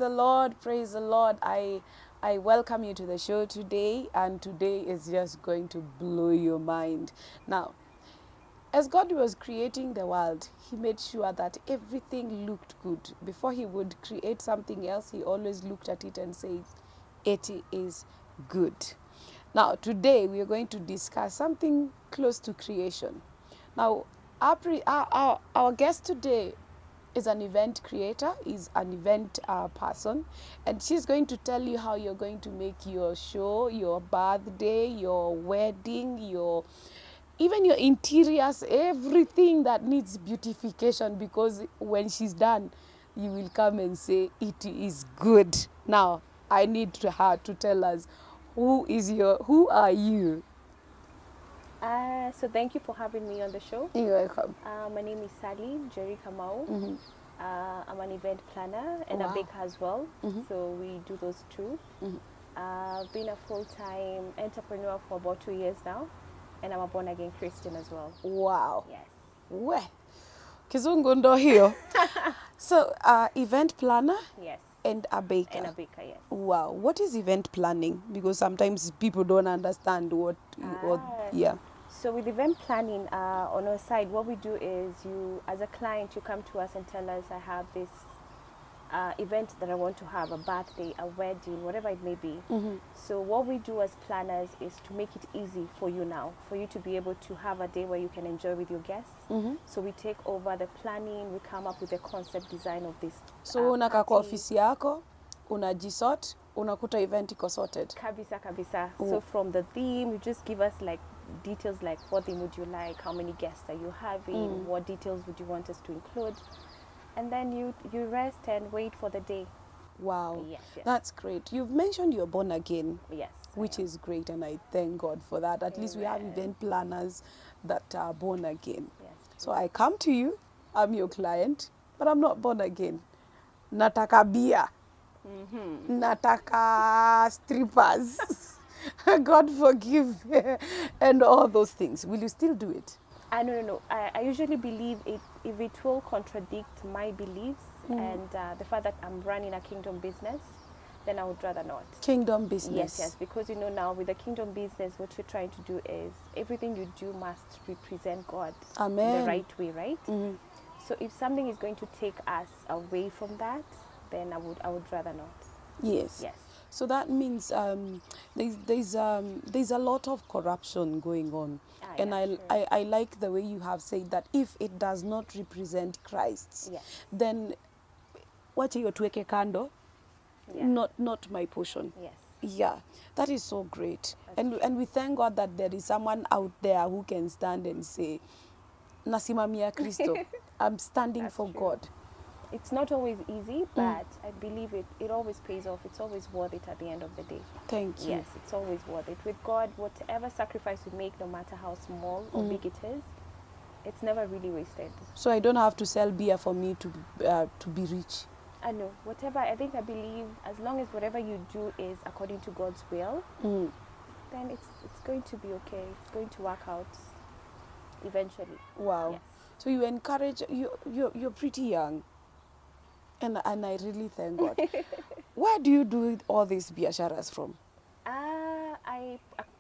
the Lord, praise the Lord. I welcome you to the show today, and today is just going to blow your mind. Now, as God was creating the world, he made sure that everything looked good. Before he would create something else, he always looked at it and said, it is good. Now, today we are going to discuss something close to creation. Now, our guest today is an event creator, is an event person, and she's going to tell you how you're going to make your show, your birthday, your wedding, even your interiors, everything that needs beautification, because when she's done, you will come and say, it is good. Now, I need her to tell us, who are you? So thank you for having me on the show. You're welcome. My name is Sally Jerry Kamau. Mm-hmm. I'm an event planner and a baker as well. Mm-hmm. So we do those two. Mm-hmm. I've been a full-time entrepreneur for about 2 years now, and I'm a born-again Christian as well. Wow. Yes. We kizungu ndo hiyo. So, event planner. Yes. And a baker. And a baker, yes. Wow. What is event planning? Because sometimes people don't understand what yeah. So with event planning, on our side, what we do is you, as a client, you come to us and tell us, I have this event that I want to have, a birthday, a wedding, whatever it may be. Mm-hmm. So what we do as planners is to make it easy for you now, for you to be able to have a day where you can enjoy with your guests. Mm-hmm. So we take over the planning, we come up with the concept design of this. So unakaa kwa ofisi yako, unajisort, unakuta event iko sorted. Kabisa, kabisa. So from the theme, you just give us like details like what theme would you like, how many guests are you having, what details would you want us to include. And then you rest and wait for the day. Wow. Yes, yes. That's great. You've mentioned you're born again. Yes. Which is great, and I thank God for that. At least we have event planners that are born again. Yes. So I come to you, I'm your client, but I'm not born again. Nataka beer. Mm-hmm. Nataka strippers. God forgive and all those things. Will you still do it? No. I usually believe if it will contradict my beliefs and the fact that I'm running a kingdom business, then I would rather not. Kingdom business. Yes, because now with the kingdom business, what we're trying to do is everything you do must represent God. Amen. The right way, right? Mm-hmm. So if something is going to take us away from that, then I would rather not. Yes. Yes. So that means there's a lot of corruption going on. And I like the way you have said that if it does not represent Christ, yes, then wacha hiyo tuweke kando. Yeah. Not my portion. Yes. Yeah, that is so great. And we thank God that there is someone out there who can stand and say, nasimamia Kristo. I'm standing That's for true. God. It's not always easy, but I believe it always pays off. It's always worth it at the end of the day. Thank you. Yes, it's always worth it. With God, whatever sacrifice we make, no matter how small or big it is, it's never really wasted. So I don't have to sell beer for me to be rich. I know. I believe as long as whatever you do is according to God's will, then it's going to be okay. It's going to work out eventually. Wow. Yes. So you encourage, you're pretty young. And I really thank God. Where do you do all these biasharas from?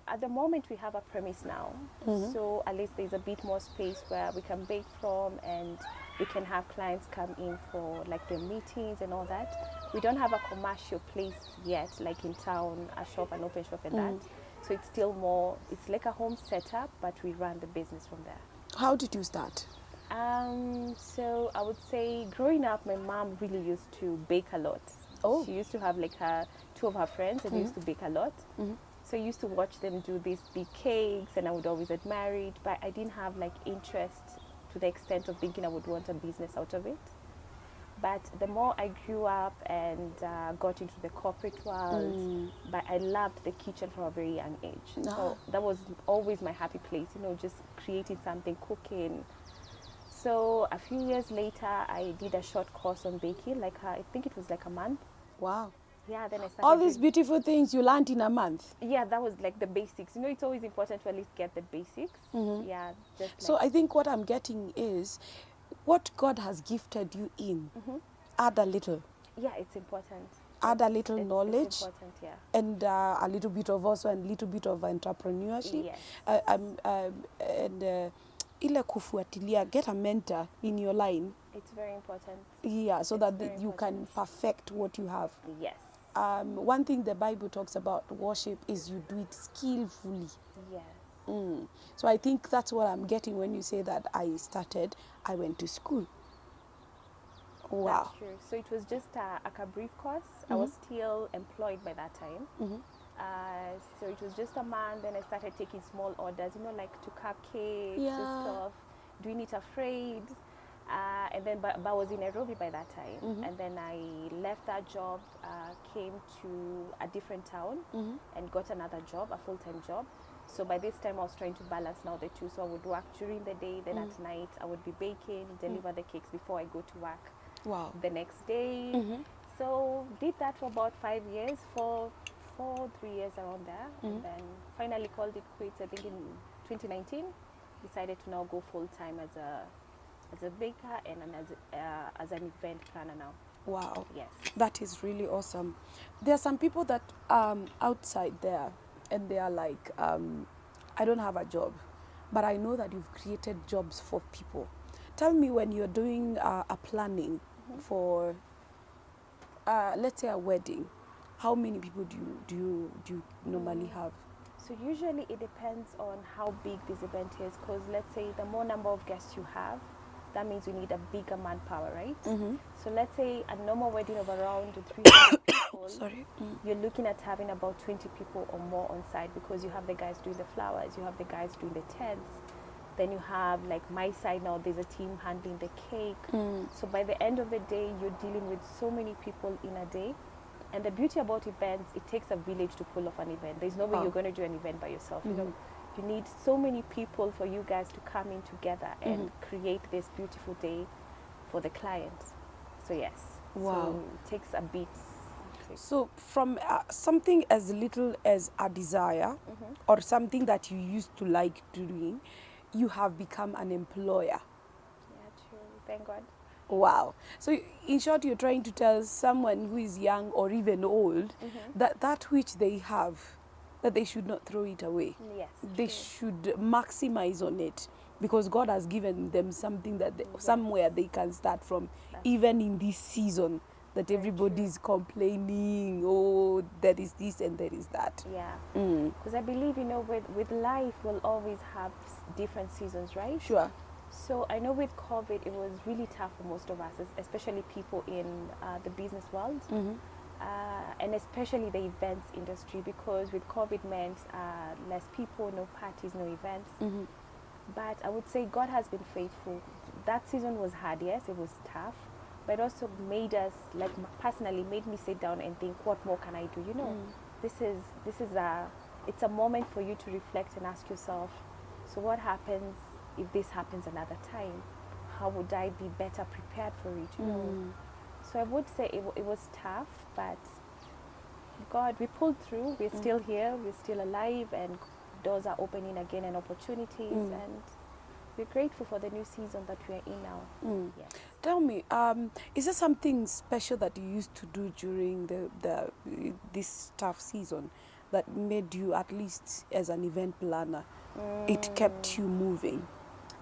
At the moment we have a premise now, so at least there's a bit more space where we can bake from, and we can have clients come in for like their meetings and all that. We don't have a commercial place yet, like in town, an open shop and that. So it's still more, it's like a home setup, but we run the business from there. How did you start? So I would say growing up, my mom really used to bake a lot. Oh. She used to have like two of her friends and used to bake a lot. So I used to watch them do these big cakes, and I would always admire it, but I didn't have like interest to the extent of thinking I would want a business out of it. But the more I grew up and got into the corporate world, but I loved the kitchen from a very young age. So that was always my happy place, just creating something, cooking. So a few years later, I did a short course on baking, I think it was like a month. Wow. Yeah, then I started all these beautiful things you learned in a month. Yeah, that was like the basics. It's always important to at least get the basics. Yeah, so I think what I'm getting is what God has gifted you in, add a little. Yeah, it's important. Add a little knowledge. It's important, yeah. And a little bit of also a little bit of entrepreneurship. Yes. And ile kufuatilia, get a mentor in your line. It's very important. Yeah, so It's that very you can important. perfect what you have. Yes. One thing the Bible talks about worship is you do it skillfully. Yes. So I think that's what I'm getting when you say that I went to school. Wow. That's true. So it was just a brief course. I was still employed by that time. So it was just a month. Then I started taking small orders, like to cupcakes and stuff, doing it afraid. And then, but I was in Nairobi by that time. And then I left that job, came to a different town and got another job, a full-time job. So by this time I was trying to balance now the two. So I would work during the day, then at night I would be baking, deliver the cakes before I go to work. Wow. The next day. So did that for about 5 years, 3 years around there. And then finally called it quits, I think in 2019. Decided to now go full-time as a baker and as an event planner now. Wow. Yes. That is really awesome. There are some people that outside there and they are like, I don't have a job, but I know that you've created jobs for people. Tell me, when you're doing a planning for, let's say, a wedding, how many people do you normally have? So usually it depends on how big this event is, because let's say the more number of guests you have, that means you need a bigger manpower, right? So let's say a normal wedding of around 300 people. Sorry. You're looking at having about 20 people or more on site, because you have the guys doing the flowers, you have the guys doing the tents, then you have, like my side now, there's a team handling the cake. So by the end of the day, you're dealing with so many people in a day. And the beauty about events, it takes a village to pull off an event. There's no way you're going to do an event by yourself. You need so many people for you guys to come in together and create this beautiful day for the clients. So yes. Wow. So it takes a bit. So from something as little as a desire or something that you used to like doing, you have become an employer. Yeah, true. Thank God. Wow. So in short, you're trying to tell someone who is young or even old that which they have, that they should not throw it away. Yes. They should maximize on it, because God has given them something that somewhere they can start from. Even in this season that everybody's complaining, oh, there is this and there is that. Yeah. Because I believe, with life, we'll always have different seasons, right? Sure. So I know with COVID, it was really tough for most of us, especially people in the business world, and especially the events industry, because with COVID meant less people, no parties, no events. But I would say God has been faithful. That season was hard, yes, it was tough, but also made us, like personally, made me sit down and think, what more can I do? It's a moment for you to reflect and ask yourself, so what happens if this happens another time? How would I be better prepared for it? So I would say it was tough, but God, we pulled through. We're still here. We're still alive, and doors are opening again and opportunities. And we're grateful for the new season that we are in now. Yes. Tell me, is there something special that you used to do during this tough season that made you, at least as an event planner, it kept you moving?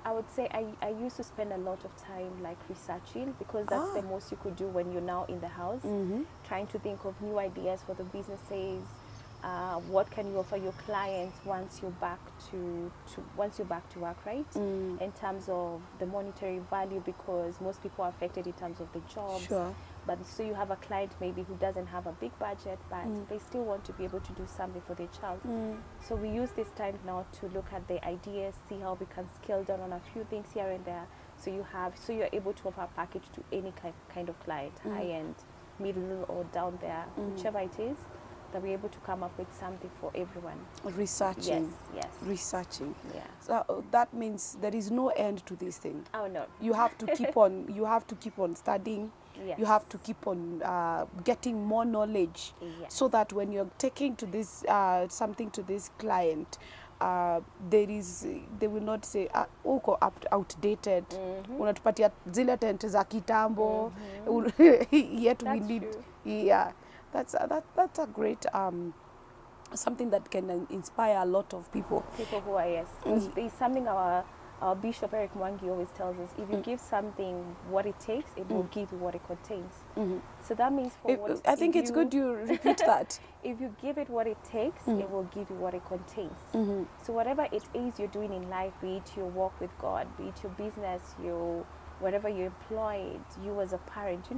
I would say I used to spend a lot of time like researching, because that's the most you could do when you're now in the house, trying to think of new ideas for the businesses. What can you offer your clients once you're back to work, right? In terms of the monetary value, because most people are affected in terms of the jobs. Sure. But so you have a client maybe who doesn't have a big budget, but they still want to be able to do something for their child. So we use this time now to look at the ideas, see how we can scale down on a few things here and there. So you're able to offer a package to any kind of client, high end, middle, or down there, whichever it is, that we're able to come up with something for everyone. Researching. Yes. Researching. Yeah. So that means there is no end to this thing. Oh no. You have to keep on. You have to keep on studying. Yes. You have to keep on getting more knowledge, Yes. so that when you're taking to this something to this client, they will not say uko outdated, unatupatia zile tent za kitambo, yet we need true. Yeah, that's a great something that can inspire a lot of people. People who are, yes. There's something our Bishop Eric Mwangi always tells us: if you give something what it takes, it will give you what it contains. So that means I think it's good you repeat that. If you give it what it takes, it will give you what it contains. So whatever it is you're doing in life, be it your walk with God, be it your business, whatever you're employed, you as a parent,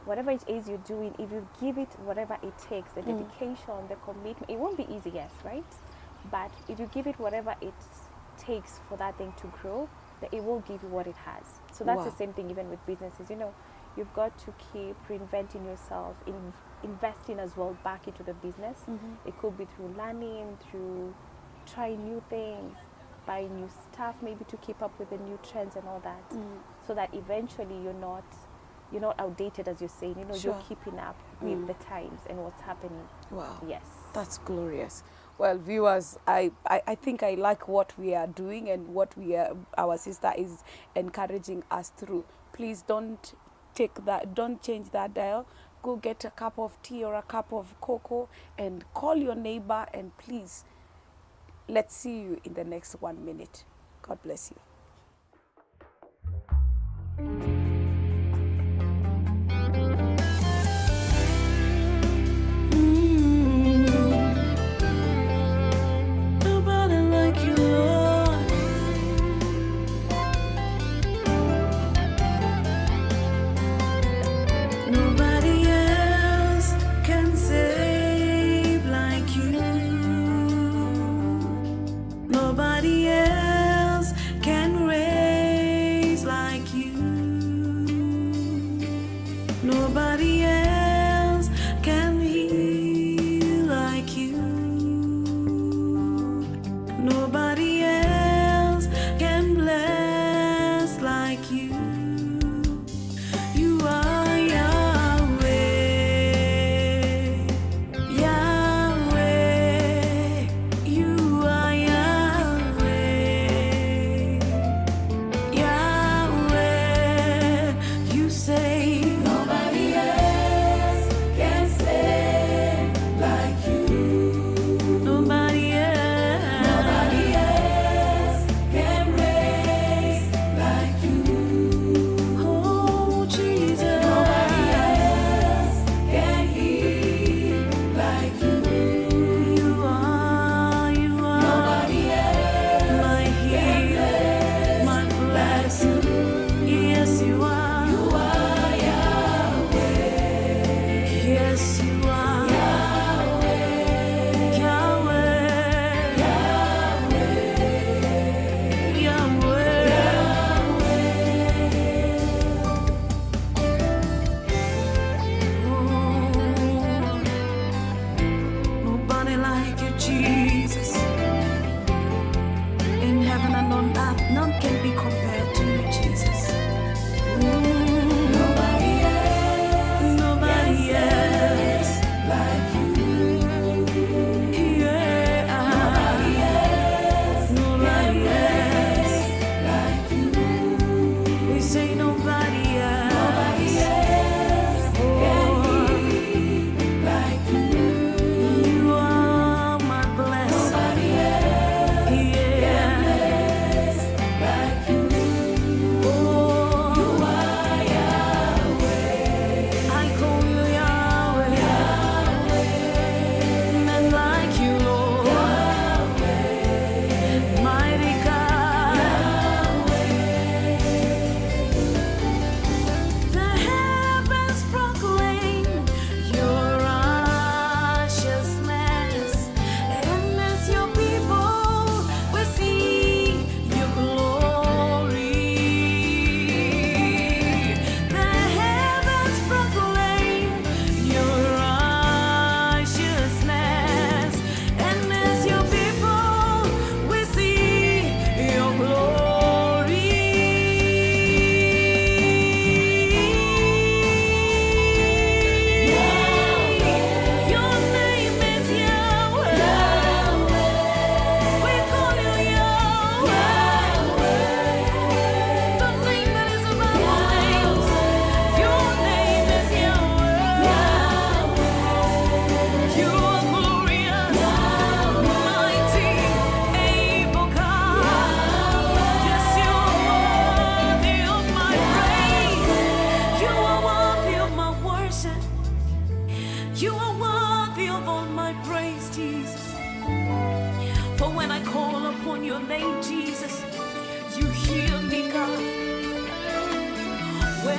whatever it is you're doing, if you give it whatever it takes, the dedication, the commitment, it won't be easy, yes, right? But if you give it whatever it takes for that thing to grow, that it will give you what it has. So that's the same thing even with businesses. You've got to keep reinventing yourself, investing as well back into the business. It could be through learning, through trying new things, buying new stuff, maybe to keep up with the new trends and all that, so that eventually you're not outdated, as you're saying. Sure. You're keeping up with the times and what's happening. Wow. Yes. That's glorious. Well, viewers, I think I like what we are doing and what our sister is encouraging us through. Please don't change that dial. Go get a cup of tea or a cup of cocoa and call your neighbor, and please, let's see you in the next 1 minute. God bless you. Nobody else can raise like you. Nobody else can heal like you. Nobody else can bless like you. You are Yahweh, Yahweh. You are Yahweh, Yahweh. You say nobody else can save like you. Nobody else can raise like you.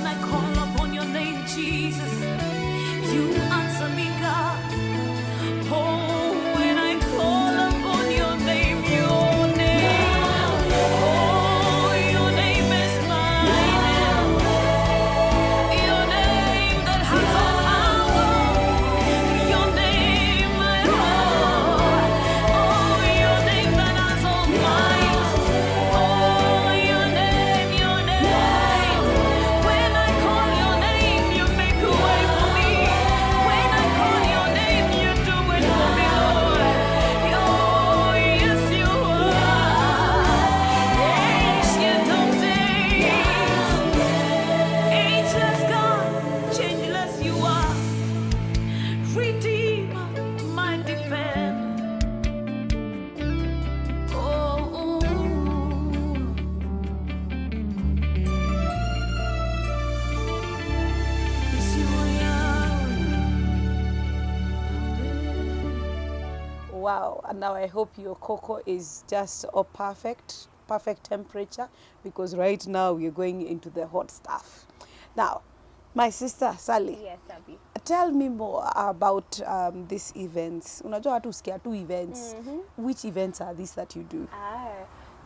I call upon your name, Jesus, you answer me, God. Oh, when I call upon your name, your name, oh, your name is mine. Your name that has all power. Your name, my Lord. Oh, your name that has all might. Oh, your name, your name. When I call your name, you make a way for me. When I call your name, you do it for me, Lord. Oh, yes, you are. Ancient of days. Ageless God, changeless you are. Redeemer, my defender. Oh, yes, you are. Wow, and now I hope your cocoa is just a perfect temperature, because right now we're going into the hot stuff. Now, my sister Sally, Yes, Abby. tell me more about these events. Unajua watu husikia tu events. Which events are these that you do?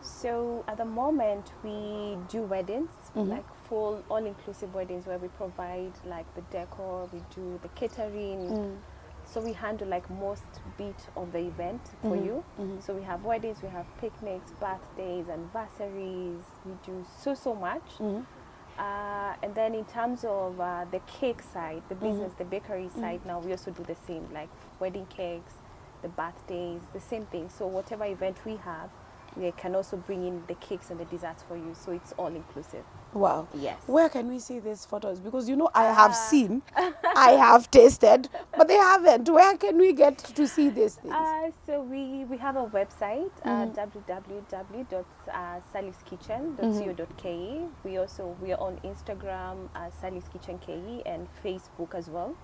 So at the moment we do weddings, like full all-inclusive weddings where we provide like the decor, we do the catering. So we handle like most bit of the event for you. So we have weddings, we have picnics, birthdays, anniversaries. We do so much. And then in terms of the cake side, the business, the bakery side, now we also do the same, like wedding cakes, the birthdays, the same thing. So whatever event we have, we can also bring in the cakes and the desserts for you. So it's all inclusive. Wow. Yes. Where can we see these photos? Because you know I have seen, I have tasted, but they haven't. Where can we get to see these things? So we have a website, www.sallyskitchen.co.ke. We are on Instagram, Sally's Kitchen KE, and Facebook as well.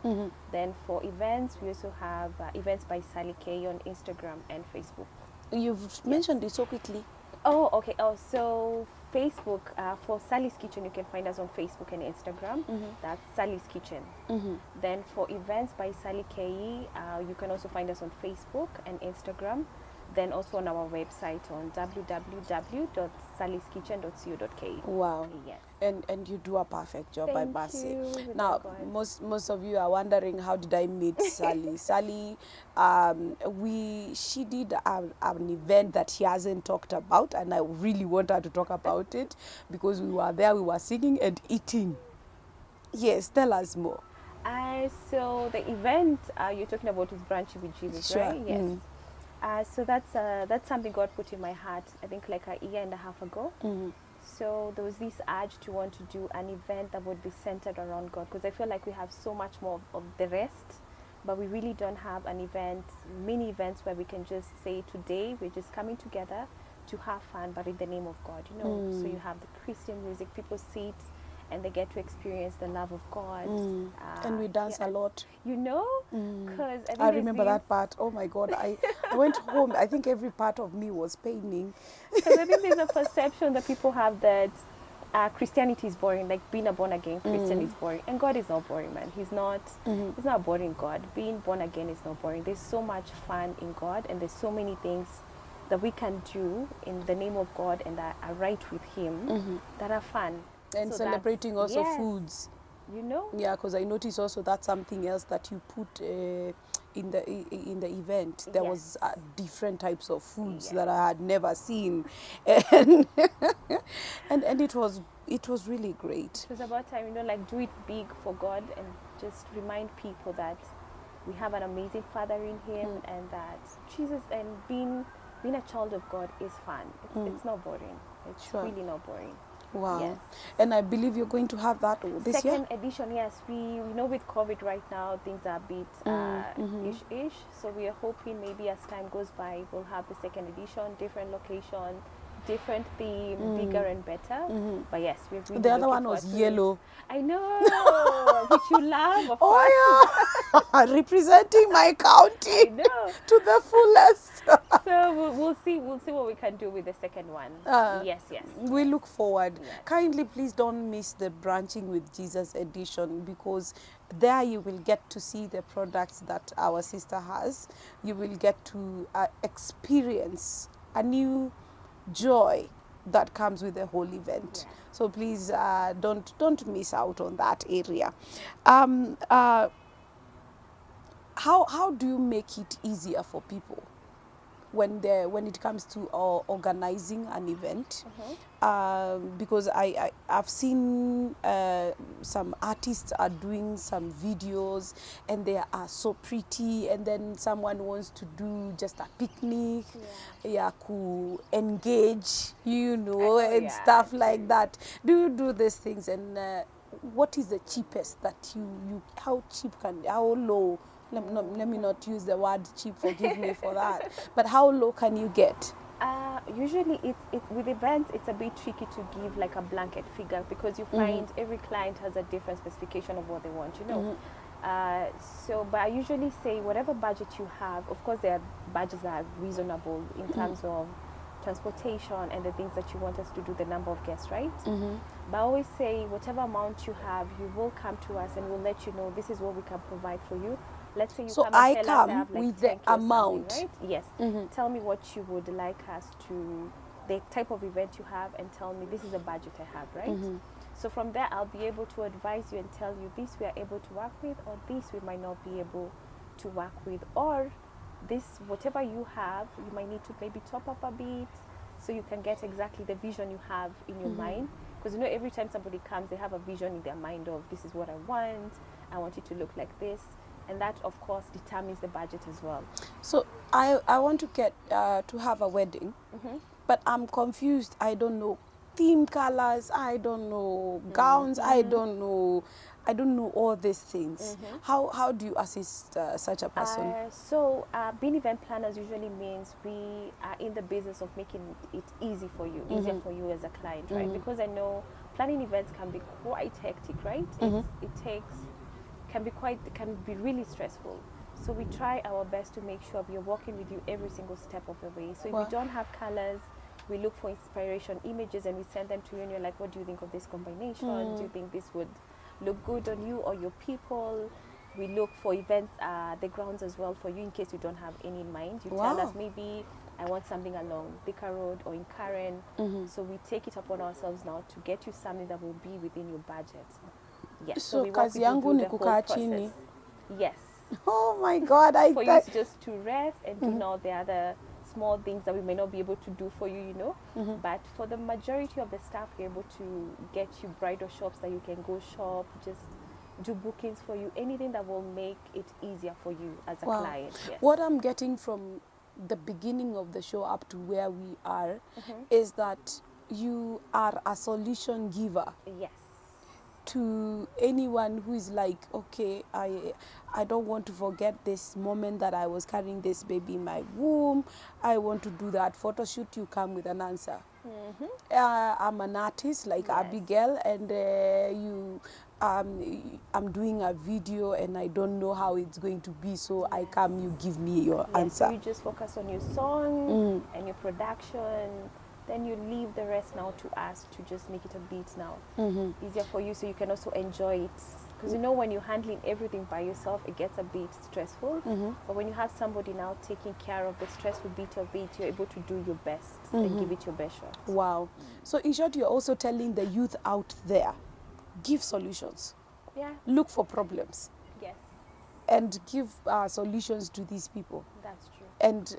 Then for events, we also have Events by Sally KE on Instagram and Facebook. You've mentioned it so quickly. Oh, okay. Oh, so Facebook, for Sally's Kitchen, you can find us on Facebook and Instagram. That's Sally's Kitchen. Then for Events by Sally KE, you can also find us on Facebook and Instagram. Then also on our website on www.sallyskitchen.co.ke. Wow. Yes. And you do a perfect job, I Thank must say. you, with Now, God. most of you are wondering, how did I meet Sally? Sally, she did an event that she hasn't talked about, and I really want her to talk about it, because we were there, we were singing and eating. Yes, tell us more. So the event you're talking about is Branching with Jesus, Sure. right? Yes. So that's something God put in my heart, I think like a year and a half ago. So there was this urge to want to do an event that would be centered around God, because I feel like we have so much more of the rest, but we really don't have an event, mini events where we can just say today we're just coming together to have fun, but in the name of God, you know. So you have the Christian music, people sit and they get to experience the love of God. And we dance a lot. You know, because I remember that part. Oh my God, I went home. I think every part of me was paining. Because I think there's a perception that people have that Christianity is boring, like being a born again Christian is boring, and God is not boring, man. He's not a boring God. Being born again is not boring. There's so much fun in God, and there's so many things that we can do in the name of God and that are right with Him that are fun. And So celebrating that's- also yes, foods. You know. Yeah, because I noticed also that's something else that you put in the event. There was Yes. different types of foods Yes. that I had never seen, and and it was really great. It was about time, you know, like do it big for God and just remind people that we have an amazing Father in Him, and that Jesus and being a child of God is fun. It's not boring. It's Sure. really not boring. Wow. Yes. And I believe you're going to have that this year. Second edition, yes. We know with COVID right now, things are a bit ish. So we are hoping maybe as time goes by, we'll have the second edition, different location, different theme, bigger and better. But yes, we're really The other looking one was forward to yellow. it. I know, which you love, of course. Oh yeah, representing my county I know. to the fullest. So we'll see what we can do with the second one. Yes. We look forward. Yes. Kindly, please don't miss the Branching with Jesus edition, because there you will get to see the products that our sister has. You will get to experience a new joy that comes with the whole event. Yeah. So please don't miss out on that area. How do you make it easier for people when it comes to organizing an event? Because I've seen some artists are doing some videos and they are so pretty, and then someone wants to do just a picnic, to engage, and stuff like that. Do you do these things? And what is the cheapest that how low? Let me not use the word cheap, forgive me for that. But how low can you get? Usually with events it's a bit tricky to give like a blanket figure, because you find every client has a different specification of what they want, but I usually say whatever budget you have. Of course there are budgets that are reasonable in terms of transportation and the things that you want us to do, the number of guests, right? But I always say whatever amount you have, you will come to us and we'll let you know this is what we can provide for you. Let's say you so come and I tell come us I have like with the 10K or something, amount, right? Yes. Tell me what you would like us to, the type of event you have, and tell me this is the budget I have, right? So from there I'll be able to advise you and tell you this we are able to work with, or this we might not be able to work with, or this whatever you have you might need to maybe top up a bit so you can get exactly the vision you have in your mind. Because every time somebody comes they have a vision in their mind of this is what I want it to look like this. And that, of course, determines the budget as well. So I want to get to have a wedding, but I'm confused. I don't know theme colors. I don't know gowns. I don't know all these things. How do you assist such a person? Being event planners usually means we are in the business of making it easy for you, easier for you as a client, right? Because I know planning events can be quite hectic, right? Can be really stressful. So we try our best to make sure we are working with you every single step of the way. So if we don't have colors, we look for inspiration images and we send them to you, and you're like, what do you think of this combination? Do you think this would look good on you or your people? We look for events, the grounds as well for you in case you don't have any in mind. You tell us maybe I want something along Bika Road or in Karen. So we take it upon ourselves now to get you something that will be within your budget. Yes. So we kazi yangu ni kukaa chini. Yes. Oh my God! For you just to rest and do all the other small things that we may not be able to do for you, But for the majority of the staff, we're able to get you bridal shops that you can go shop, just do bookings for you, anything that will make it easier for you as a client. Yes. What I'm getting from the beginning of the show up to where we are is that you are a solution giver. Yes. To anyone who is like, okay, I don't want to forget this moment that I was carrying this baby in my womb. I want to do that photo shoot. You come with an answer. I'm an artist like Abigail, and I'm doing a video and I don't know how it's going to be, so I come, you give me your answer. So you just focus on your song and your production. Then you leave the rest now to us to just make it a beat now. Easier for you so you can also enjoy it. Because when you're handling everything by yourself, it gets a bit stressful. But when you have somebody now taking care of the stressful bit of it, you're able to do your best and give it your best shot. Wow. So in short, you're also telling the youth out there, give solutions. Yeah. Look for problems. Yes. And give solutions to these people. That's true. And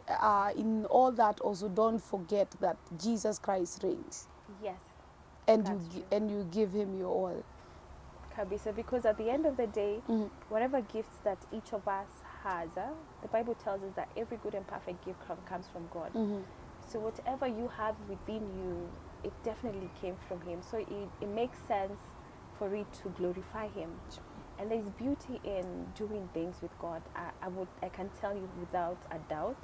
in all that, also don't forget that Jesus Christ reigns. Yes. And you give him your all. Kabisa, because at the end of the day, whatever gifts that each of us has, the Bible tells us that every good and perfect gift comes from God. So whatever you have within you, it definitely came from him. So it makes sense for it to glorify him. And there's beauty in doing things with God. I can tell you without a doubt.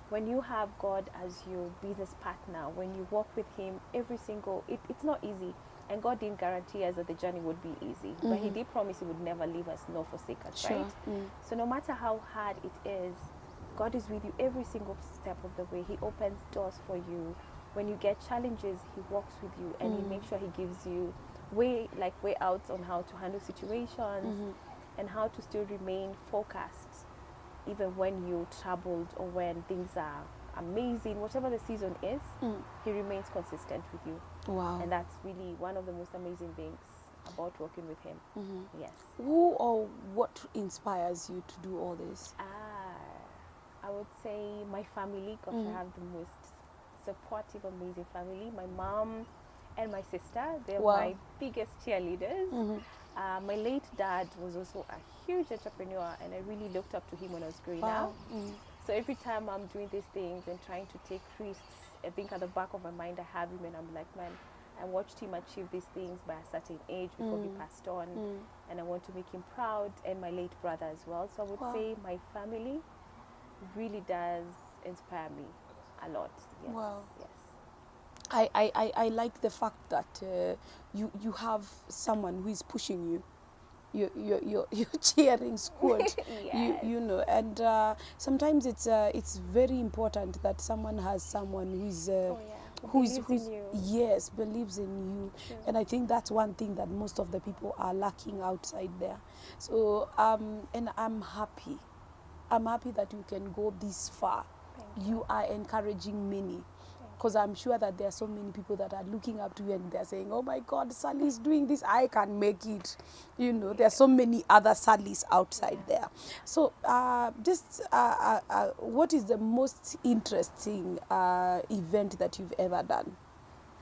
when you have God as your business partner, when you work with Him it's not easy. And God didn't guarantee us that the journey would be easy, but He did promise He would never leave us nor forsake us, Sure. right? So no matter how hard it is, God is with you every single step of the way. He opens doors for you. When you get challenges, He walks with you, and He makes sure He gives you way out on how to handle situations and how to still remain focused even when you're troubled or when things are amazing. Whatever the season is, He remains consistent with you. Wow. And that's really one of the most amazing things about working with Him. Yes. Who or what inspires you to do all this? I would say my family. Gosh, I have the most supportive, amazing family. My mom and my sister, they're Wow. my biggest cheerleaders. My late dad was also a huge entrepreneur, and I really looked up to him when I was growing Wow. up. So every time I'm doing these things and trying to take risks, I think at the back of my mind I have him, and I'm like, man, I watched him achieve these things by a certain age before he passed on, and I want to make him proud, and my late brother as well. So I would Wow. say my family really does inspire me a lot. Yes. Wow. Yes. I like the fact that you have someone who is pushing you. You're cheering squad. Yes. You know, and sometimes it's very important that someone has someone who's Believes in you. yes, believes in you. Sure. And I think that's one thing that most of the people are lacking outside there. So and I'm happy that you can go this far. Thank You are encouraging many, because I'm sure that there are so many people that are looking up to you and they're saying, oh my God, Sally's doing this, I can make it. You know, there are so many other Sallys outside there. So what is the most interesting event that you've ever done?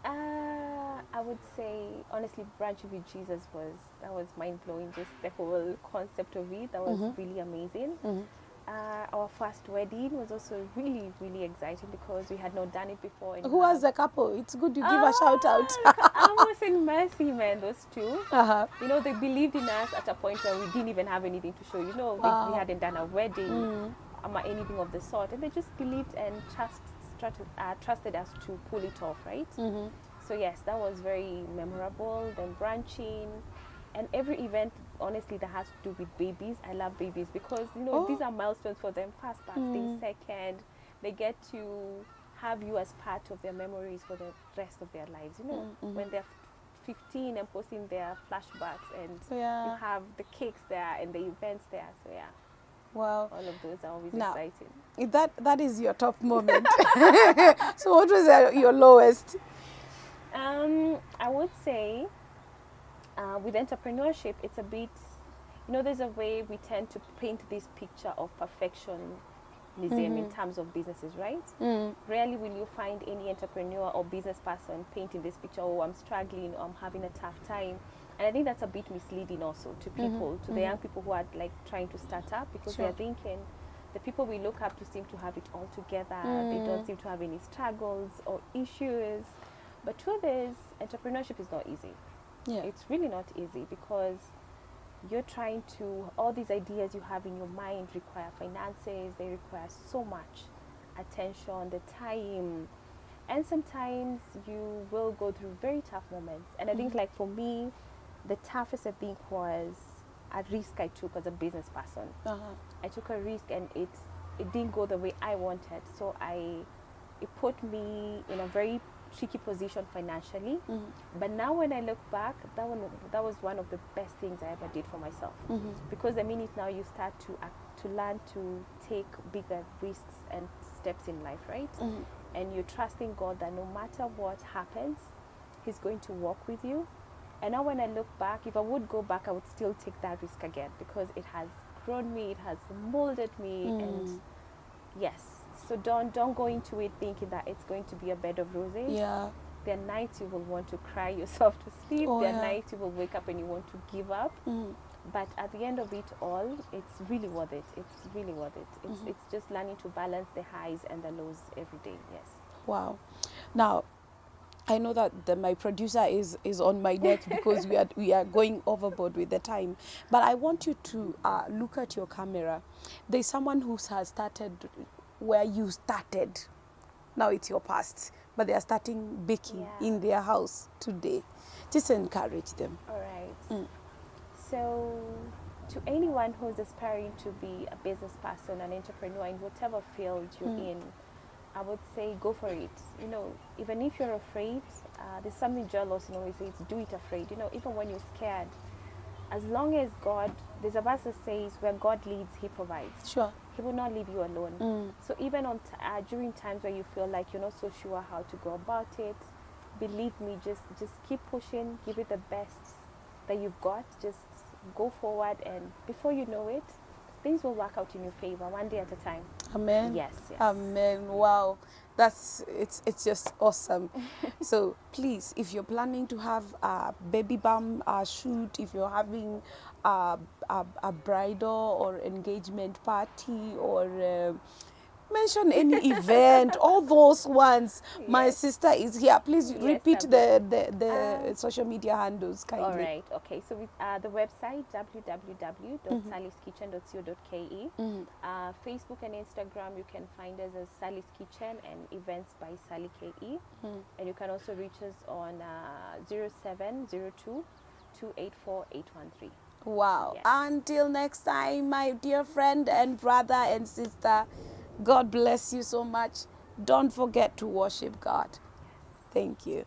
I would say, honestly, Branching with Jesus was mind-blowing. Just the whole concept of it, that was really amazing. Our first wedding was also really, really exciting because we had not done it before. Who was the couple? It's good you give a shout out. Amos and Mercy, man, those two. Uh-huh. You know, they believed in us at a point where we didn't even have anything to show. You know, Wow. we hadn't done a wedding or anything of the sort. And they just believed and trusted us to pull it off, right? So yes, that was very memorable. Then branching, and every event, honestly, that has to do with babies. I love babies because, you know, these are milestones for them. First birthday, second, they get to have you as part of their memories for the rest of their lives. You know, when they're 15 and posting their flashbacks, and Yeah. you have the cakes there and the events there. So yeah, Wow. all of those are always Now, exciting. That is your top moment. So what was your lowest? I would say with entrepreneurship, it's a bit, you know, there's a way we tend to paint this picture of perfectionism in terms of businesses, right? Rarely will you find any entrepreneur or business person painting this picture, oh, I'm struggling, or I'm having a tough time. And I think that's a bit misleading also to people, to the young people who are like trying to start up, because Sure. they're thinking the people we look up to seem to have it all together. They don't seem to have any struggles or issues. But truth is, entrepreneurship is not easy. Yeah. It's really not easy because you're trying to, all these ideas you have in your mind require finances, they require so much attention, the time, and sometimes you will go through very tough moments. And I think, like, for me, the toughest, I think, was a risk I took as a business person. I took a risk and it didn't go the way I wanted, so it put me in a very tricky position financially. But now when I look back, that was one of the best things I ever did for myself, because the minute now you start to learn to take bigger risks and steps in life, right? And you're trusting God that no matter what happens, He's going to walk with you. And now when I look back, if I would go back, I would still take that risk again, because it has grown me, it has molded me. And yes, so don't go into it thinking that it's going to be a bed of roses. Yeah. There are nights you will want to cry yourself to sleep. Oh, there are yeah. nights you will wake up and you want to give up. But at the end of it all, it's really worth it. It's really worth it. It's just learning to balance the highs and the lows every day. Yes. Wow. Now, I know that my producer is on my neck because we are going overboard with the time. But I want you to look at your camera. There's someone who has started where you started. Now it's your past, but they are starting baking in their house today. Just encourage them. All right. So, to anyone who's aspiring to be a business person, an entrepreneur in whatever field you're in, I would say go for it. You know, even if you're afraid, there's something Joel Osteen always says, do it afraid. You know, even when you're scared, as long as God, there's a verse that says, where God leads, He provides. Sure. He will not leave you alone. So even on during times where you feel like you're not so sure how to go about it, believe me, just keep pushing, give it the best that you've got. Just go forward, and before you know it, things will work out in your favor, one day at a time. Amen. Yes. Amen. Wow. It's just awesome. So please, if you're planning to have a baby bump shoot, if you're having a bridal or engagement party, or mention any event, all those ones, my sister is here. Please repeat the social media handles kindly. All right. Okay. So with the website www.sallyskitchen.co.ke. Facebook and Instagram, you can find us as Sally's Kitchen and Events by Sally KE. And you can also reach us on 0702 284 813. Wow. Yes. Until next time, my dear friend and brother and sister, God bless you so much. Don't forget to worship God. Thank you.